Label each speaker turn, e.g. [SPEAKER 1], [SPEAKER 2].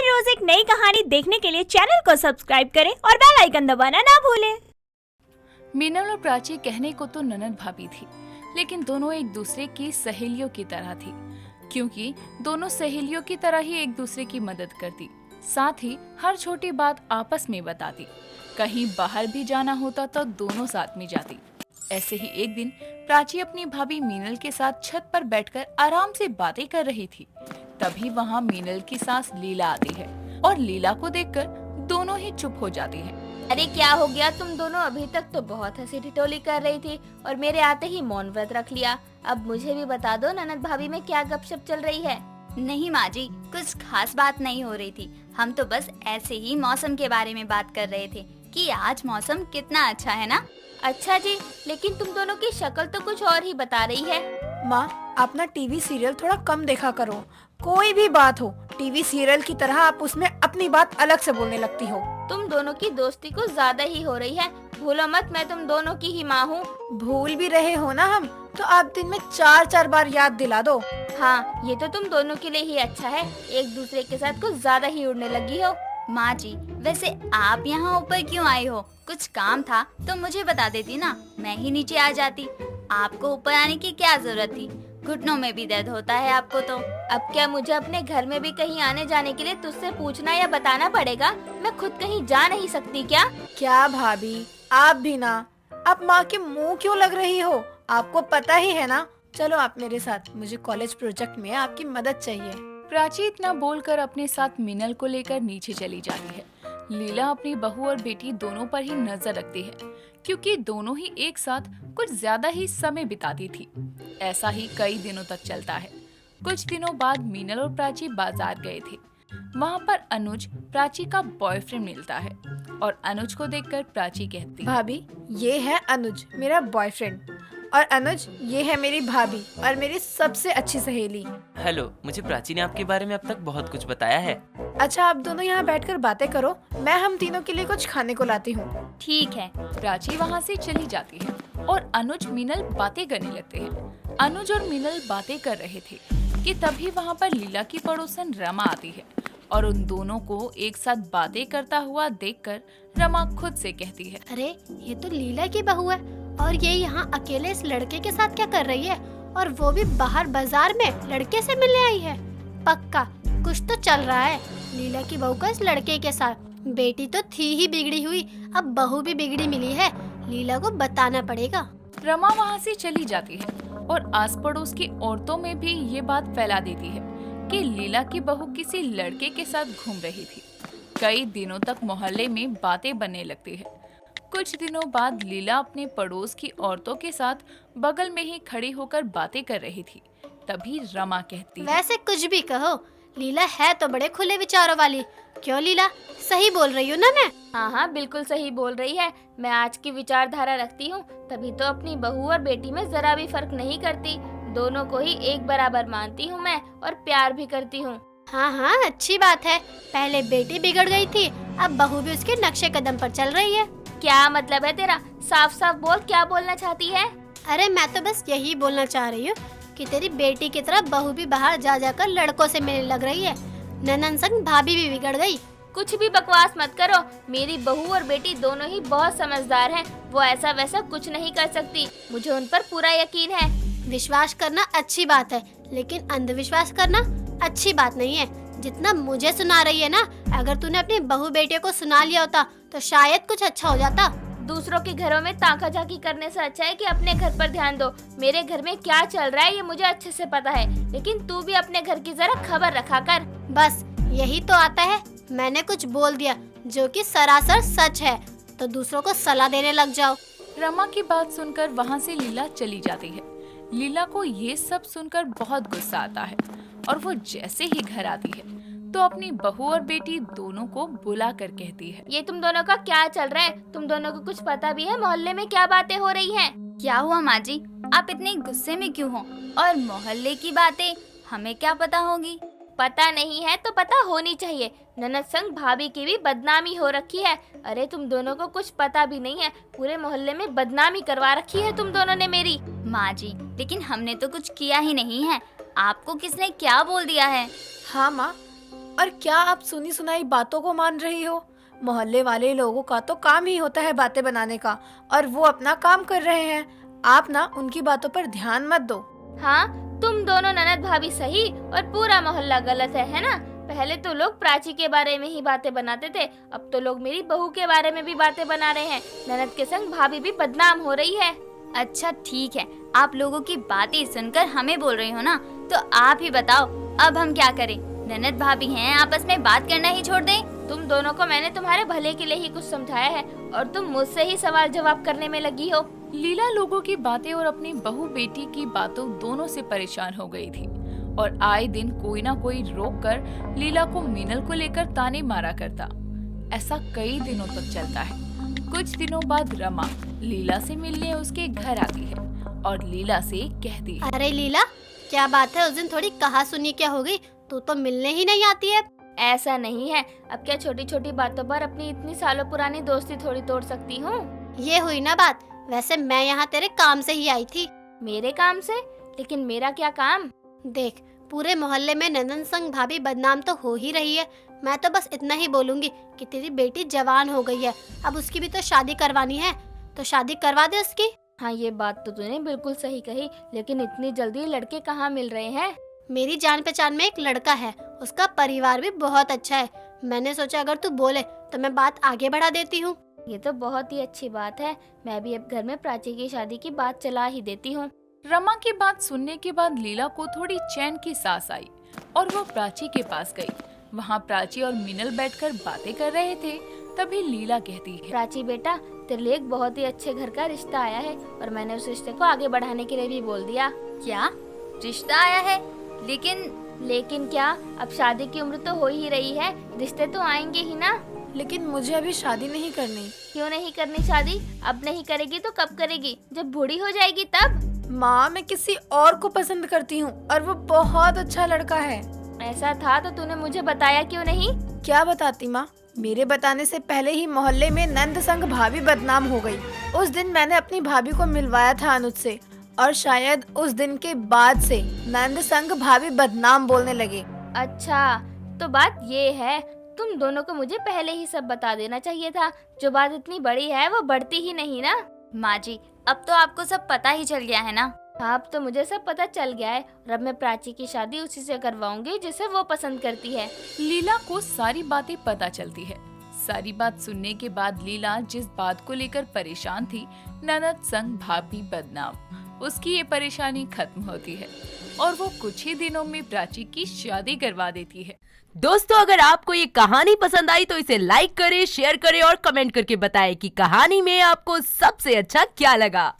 [SPEAKER 1] हर रोज एक नई कहानी देखने के लिए चैनल को सब्सक्राइब करें और बेल आइकन दबाना ना भूलें।
[SPEAKER 2] मीनल और प्राची कहने को तो ननद भाभी थी, लेकिन दोनों एक दूसरे की सहेलियों की तरह थी, क्योंकि दोनों सहेलियों की तरह ही एक दूसरे की मदद करती, साथ ही हर छोटी बात आपस में बताती। कहीं बाहर भी जाना होता तो दोनों साथ में जाती। ऐसे ही एक दिन प्राची अपनी भाभी मीनल के साथ छत पर बैठकर आराम से बातें कर रही थी। तभी वहाँ मीनल की सास लीला आती है और लीला को देखकर दोनों ही चुप हो जाती हैं।
[SPEAKER 3] अरे क्या हो गया, तुम दोनों अभी तक तो बहुत हंसी ठिठोली कर रही थी और मेरे आते ही मौन व्रत रख लिया। अब मुझे भी बता दो ननद भाभी में क्या गपशप चल रही है।
[SPEAKER 4] नहीं माँ जी, कुछ खास बात नहीं हो रही थी। हम तो बस ऐसे ही मौसम के बारे में बात कर रहे थे कि आज मौसम कितना अच्छा है ना।
[SPEAKER 3] अच्छा जी, लेकिन तुम दोनों की शक्ल तो कुछ और ही बता रही है।
[SPEAKER 5] माँ, अपना टीवी सीरियल थोड़ा कम देखा करो। कोई भी बात हो, टीवी सीरियल की तरह आप उसमें अपनी बात अलग से बोलने लगती हो।
[SPEAKER 3] तुम दोनों की दोस्ती कुछ ज्यादा ही हो रही है। भूलो मत, मैं तुम दोनों की ही माँ हूँ।
[SPEAKER 5] भूल भी रहे हो ना हम, तो आप दिन में 4-4 बार याद दिला दो।
[SPEAKER 3] हाँ, ये तो तुम दोनों के लिए ही अच्छा है, एक दूसरे के साथ कुछ ज्यादा ही उड़ने लगी हो।
[SPEAKER 4] माँ जी, वैसे आप यहाँ ऊपर क्यों आए हो? कुछ काम था तो मुझे बता देती ना, मैं ही नीचे आ जाती। आपको ऊपर आने की क्या जरूरत थी? घुटनों में भी दर्द होता है आपको तो।
[SPEAKER 3] अब क्या मुझे अपने घर में भी कहीं आने जाने के लिए तुझसे पूछना या बताना पड़ेगा? मैं खुद कहीं जा नहीं सकती क्या?
[SPEAKER 5] क्या भाभी, आप भी ना, आप माँ के मुंह क्यों लग रही हो? आपको पता ही है ना। चलो आप मेरे साथ, मुझे कॉलेज प्रोजेक्ट में आपकी मदद चाहिए।
[SPEAKER 2] प्राची इतना बोलकर अपने साथ मीनल को लेकर नीचे चली जाती है। लीला अपनी बहू और बेटी दोनों पर ही नजर रखती है, क्योंकि दोनों ही एक साथ कुछ ज्यादा ही समय बिताती थी। ऐसा ही कई दिनों तक चलता है। कुछ दिनों बाद मीनल और प्राची बाजार गए थे। वहाँ पर अनुज, प्राची का बॉयफ्रेंड, मिलता है और अनुज को देखकर प्राची कहती,
[SPEAKER 5] भाभी, ये है अनुज, मेरा बॉयफ्रेंड। और अनुज, ये है मेरी भाभी और मेरी सबसे अच्छी सहेली।
[SPEAKER 6] हेलो, मुझे प्राची ने आपके बारे में अब तक बहुत कुछ बताया है।
[SPEAKER 5] अच्छा, आप दोनों यहाँ बैठकर बातें करो, मैं हम तीनों के लिए कुछ खाने को लाती हूँ।
[SPEAKER 4] ठीक है।
[SPEAKER 2] प्राची वहाँ से चली जाती है और अनुज मीनल बातें करने लगते हैं। अनुज और मीनल बातें कर रहे थे कि तभी वहाँ पर लीला की पड़ोसन रमा आती है और उन दोनों को एक साथ बातें करता हुआ देखकर रमा खुद से कहती है,
[SPEAKER 7] अरे ये तो लीला की बहू है और ये यहाँ अकेले इस लड़के के साथ क्या कर रही है? और वो भी बाहर बाजार में लड़के से मिलने आई है। पक्का कुछ तो चल रहा है लीला की बहू का इस लड़के के साथ। बेटी तो थी ही बिगड़ी हुई, अब बहू भी बिगड़ी मिली है। लीला को बताना पड़ेगा।
[SPEAKER 2] रमा वहाँ से चली जाती है और आस पड़ोस की औरतों में भी ये बात फैला देती है कि लीला की बहू किसी लड़के के साथ घूम रही थी। कई दिनों तक मोहल्ले में बातें बनने लगती है। कुछ दिनों बाद लीला अपने पड़ोस की औरतों के साथ बगल में ही खड़ी होकर बातें कर रही थी। तभी रमा कहती है,
[SPEAKER 7] वैसे कुछ भी कहो, लीला है तो बड़े खुले विचारों वाली। क्यों लीला, सही बोल रही हूँ ना मैं?
[SPEAKER 3] हाँ हाँ, बिल्कुल सही बोल रही है। मैं आज की विचारधारा रखती हूँ, तभी तो अपनी बहू और बेटी में जरा भी फर्क नहीं करती। दोनों को ही एक बराबर मानती हूँ मैं और प्यार भी करती हूँ।
[SPEAKER 7] हाँ हाँ, अच्छी बात है। पहले बेटी बिगड़ गई थी, अब बहू भी उसके नक्शे कदम पर चल रही है।
[SPEAKER 3] क्या मतलब है तेरा? साफ साफ बोल, क्या बोलना चाहती है?
[SPEAKER 7] अरे मैं तो बस यही बोलना चाह रही हूँ कि तेरी बेटी की तरह बहू भी बाहर जा जाकर लड़कों से मिलने लग रही है। ननद संग भाभी भी बिगड़ गई।
[SPEAKER 3] कुछ भी बकवास मत करो। मेरी बहू और बेटी दोनों ही बहुत समझदार हैं। वो ऐसा वैसा कुछ नहीं कर सकती। मुझे उन पर पूरा यकीन है।
[SPEAKER 7] विश्वास करना अच्छी बात है, लेकिन अंधविश्वास करना अच्छी बात नहीं है। जितना मुझे सुना रही है ना, अगर तूने अपनी बहू बेटियों को सुना लिया होता तो शायद कुछ अच्छा हो जाता।
[SPEAKER 3] दूसरों के घरों में ताका झाकी करने से अच्छा है कि अपने घर पर ध्यान दो। मेरे घर में क्या चल रहा है ये मुझे अच्छे से पता है, लेकिन तू भी अपने घर की जरा खबर रखा कर।
[SPEAKER 7] बस यही तो आता है, मैंने कुछ बोल दिया जो कि सरासर सच है तो दूसरों को सलाह देने लग जाओ।
[SPEAKER 2] रमा की बात सुनकर वहाँ से लीला चली जाती है। लीला को ये सब सुनकर बहुत गुस्सा आता है और वो जैसे ही घर आती है तो अपनी बहू और बेटी दोनों को बुला कर कहती है,
[SPEAKER 3] ये तुम दोनों का क्या चल रहा है? तुम दोनों को कुछ पता भी है मोहल्ले में क्या बातें हो रही हैं?
[SPEAKER 4] क्या हुआ माँ जी, आप इतने गुस्से में क्यों हो? और मोहल्ले की बातें हमें क्या पता होगी?
[SPEAKER 3] पता नहीं है तो पता होनी चाहिए। ननद संग भाभी की भी बदनामी हो रखी है। अरे तुम दोनों को कुछ पता भी नहीं है, पूरे मोहल्ले में बदनामी करवा रखी है तुम दोनों ने मेरी।
[SPEAKER 4] माँ जी, लेकिन हमने तो कुछ किया ही नहीं है। आपको किसने क्या बोल दिया है?
[SPEAKER 5] हाँ माँ, और क्या आप सुनी सुनाई बातों को मान रही हो? मोहल्ले वाले लोगों का तो काम ही होता है बातें बनाने का, और वो अपना काम कर रहे हैं। आप ना उनकी बातों पर ध्यान मत दो।
[SPEAKER 3] हाँ, तुम दोनों ननद भाभी सही और पूरा मोहल्ला गलत है ना? पहले तो लोग प्राची के बारे में ही बातें बनाते थे, अब तो लोग मेरी बहू के बारे में भी बातें बना रहे हैं। ननद के संग भाभी भी बदनाम हो रही है।
[SPEAKER 4] अच्छा ठीक है, आप लोगों की बातें सुनकर हमें बोल रही हो ना, तो आप ही बताओ अब हम क्या करें? ननद भाभी हैं, आपस में बात करना ही छोड़ दें?
[SPEAKER 3] तुम दोनों को मैंने तुम्हारे भले के लिए ही कुछ समझाया है और तुम मुझसे ही सवाल जवाब करने में लगी हो।
[SPEAKER 2] लीला लोगों की बातें और अपनी बहू बेटी की बातों दोनों से परेशान हो गई थी और आए दिन कोई ना कोई रोक कर लीला को मीनल को लेकर ताने मारा करता। ऐसा कई दिनों तक चलता है। कुछ दिनों बाद रमा लीला से मिलने उसके घर आती है और लीला से कहती है,
[SPEAKER 7] अरे लीला, क्या बात है? उस दिन थोड़ी कहा सुनी क्या हो गई? तू तो मिलने ही नहीं आती है।
[SPEAKER 3] ऐसा नहीं है, अब क्या छोटी छोटी बातों पर अपनी इतनी सालों पुरानी दोस्ती थोड़ी तोड़ सकती हूँ?
[SPEAKER 7] ये हुई ना बात। वैसे मैं यहाँ तेरे काम से ही आई थी।
[SPEAKER 3] मेरे काम से? लेकिन मेरा क्या काम?
[SPEAKER 7] देख, पूरे मोहल्ले में नंदन संग भाभी बदनाम तो हो ही रही है। मैं तो बस इतना ही बोलूंगी कि तेरी बेटी जवान हो गई है, अब उसकी भी तो शादी करवानी है, तो शादी करवा दे उसकी।
[SPEAKER 3] हाँ, ये बात तो तूने बिल्कुल सही कही, लेकिन इतनी जल्दी लड़के कहाँ मिल रहे हैं?
[SPEAKER 7] मेरी जान पहचान में एक लड़का है, उसका परिवार भी बहुत अच्छा है। मैंने सोचा अगर तू बोले तो मैं बात आगे बढ़ा देती हूँ।
[SPEAKER 3] ये तो बहुत ही अच्छी बात है। मैं भी अब घर में प्राची की शादी की बात चला ही देती हूँ।
[SPEAKER 2] रमा की बात सुनने के बाद लीला को थोड़ी चैन की सांस आई और वो प्राची के पास गई। वहाँ प्राची और मीनल बैठकर बातें कर रहे थे। तभी लीला कहती है,
[SPEAKER 3] प्राची बेटा, तेरे लिए एक बहुत ही अच्छे घर का रिश्ता आया है और मैंने उस रिश्ते को आगे बढ़ाने के लिए भी बोल दिया।
[SPEAKER 4] क्या रिश्ता आया है?
[SPEAKER 3] लेकिन क्या, अब शादी की उम्र तो हो ही रही है, रिश्ते तो आएंगे ही ना।
[SPEAKER 5] लेकिन मुझे अभी शादी नहीं करनी।
[SPEAKER 3] क्यों नहीं करनी शादी? अब नहीं करेगी तो कब करेगी? जब बूढ़ी हो जाएगी तब?
[SPEAKER 5] माँ, मैं किसी और को पसंद करती हूँ और वो बहुत अच्छा लड़का है।
[SPEAKER 3] ऐसा था तो तूने मुझे बताया क्यों नहीं?
[SPEAKER 5] क्या बताती माँ? मेरे बताने से पहले ही मोहल्ले में नंद संग भाभी बदनाम हो गई। उस दिन मैंने अपनी भाभी को मिलवाया था अनुज से, और शायद उस दिन के बाद से नंद संग भाभी बदनाम बोलने लगे।
[SPEAKER 3] अच्छा, तो बात ये है। तुम दोनों को मुझे पहले ही सब बता देना चाहिए था। जो बात इतनी बड़ी है वो बढ़ती ही नहीं ना।
[SPEAKER 4] माँ जी, अब तो आपको सब पता ही चल गया है ना?
[SPEAKER 3] हाँ, अब तो मुझे सब पता चल गया है और अब मैं प्राची की शादी उसी से करवाऊंगी जिसे वो पसंद करती है।
[SPEAKER 2] लीला को सारी बातें पता चलती है। सारी बात सुनने के बाद लीला जिस बात को लेकर परेशान थी, ननद संग भाभी बदनाम, उसकी ये परेशानी खत्म होती है और वो कुछ ही दिनों में प्राची की शादी करवा देती है।
[SPEAKER 8] दोस्तों, अगर आपको ये कहानी पसंद आई तो इसे लाइक करें, शेयर करें और कमेंट करके बताएं कि कहानी में आपको सबसे अच्छा क्या लगा।